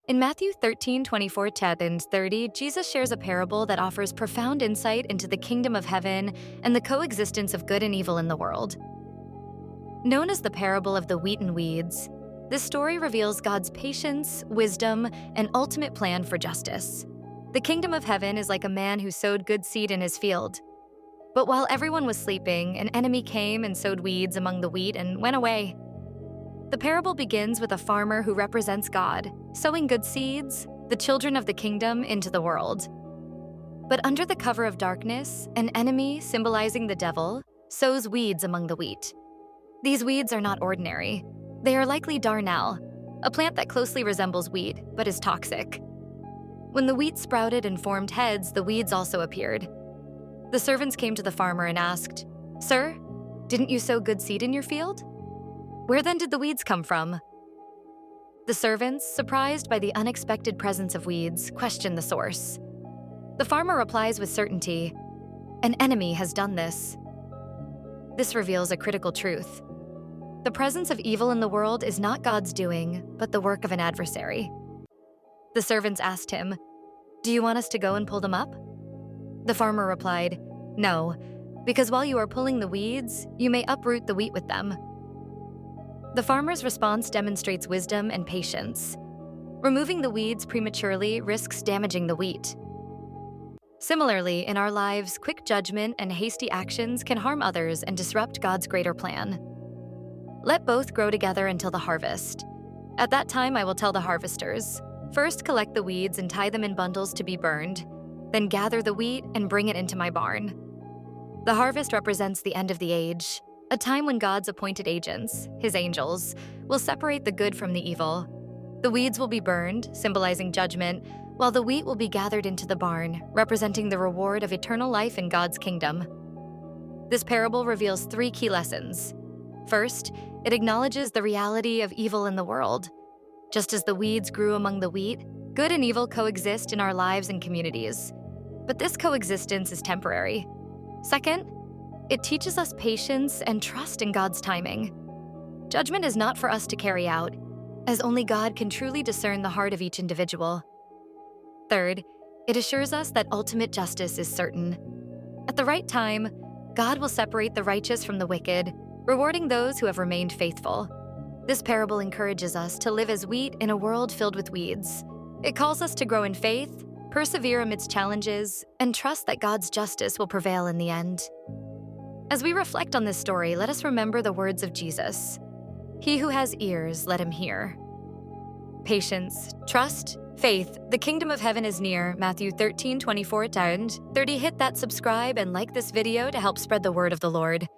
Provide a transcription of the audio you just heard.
In Matthew 13:24-30, Jesus shares a parable that offers profound insight into the kingdom of heaven and the coexistence of good and evil in the world. Known as the parable of the wheat and weeds, this story reveals God's patience, wisdom, and ultimate plan for justice. The kingdom of heaven is like a man who sowed good seed in his field. But while everyone was sleeping, an enemy came and sowed weeds among the wheat and went away. The parable begins with a farmer who represents God, sowing good seeds, the children of the kingdom, into the world. But under the cover of darkness, an enemy, symbolizing the devil, sows weeds among the wheat. These weeds are not ordinary. They are likely darnel, a plant that closely resembles wheat but is toxic. When the wheat sprouted and formed heads, the weeds also appeared. The servants came to the farmer and asked, "Sir, didn't you sow good seed in your field? Where then did the weeds come from?" The servants, surprised by the unexpected presence of weeds, question the source. The farmer replies with certainty, "An enemy has done this." This reveals a critical truth. The presence of evil in the world is not God's doing, but the work of an adversary. The servants asked him, "Do you want us to go and pull them up?" The farmer replied, "No, because while you are pulling the weeds, you may uproot the wheat with them." The farmer's response demonstrates wisdom and patience. Removing the weeds prematurely risks damaging the wheat. Similarly, in our lives, quick judgment and hasty actions can harm others and disrupt God's greater plan. Let both grow together until the harvest. At that time, I will tell the harvesters, "First collect the weeds and tie them in bundles to be burned, then gather the wheat and bring it into my barn." The harvest represents the end of the age, a time when God's appointed agents, his angels, will separate the good from the evil. The weeds will be burned, symbolizing judgment, while the wheat will be gathered into the barn, representing the reward of eternal life in God's kingdom. This parable reveals three key lessons. First, it acknowledges the reality of evil in the world. Just as the weeds grew among the wheat, good and evil coexist in our lives and communities. But this coexistence is temporary. Second, it teaches us patience and trust in God's timing. Judgment is not for us to carry out, as only God can truly discern the heart of each individual. Third, it assures us that ultimate justice is certain. At the right time, God will separate the righteous from the wicked, rewarding those who have remained faithful. This parable encourages us to live as wheat in a world filled with weeds. It calls us to grow in faith, persevere amidst challenges, and trust that God's justice will prevail in the end. As we reflect on this story, let us remember the words of Jesus. "He who has ears, let him hear." Patience, trust, faith, the kingdom of heaven is near, Matthew 13:24-30. Hit that subscribe and like this video to help spread the word of the Lord.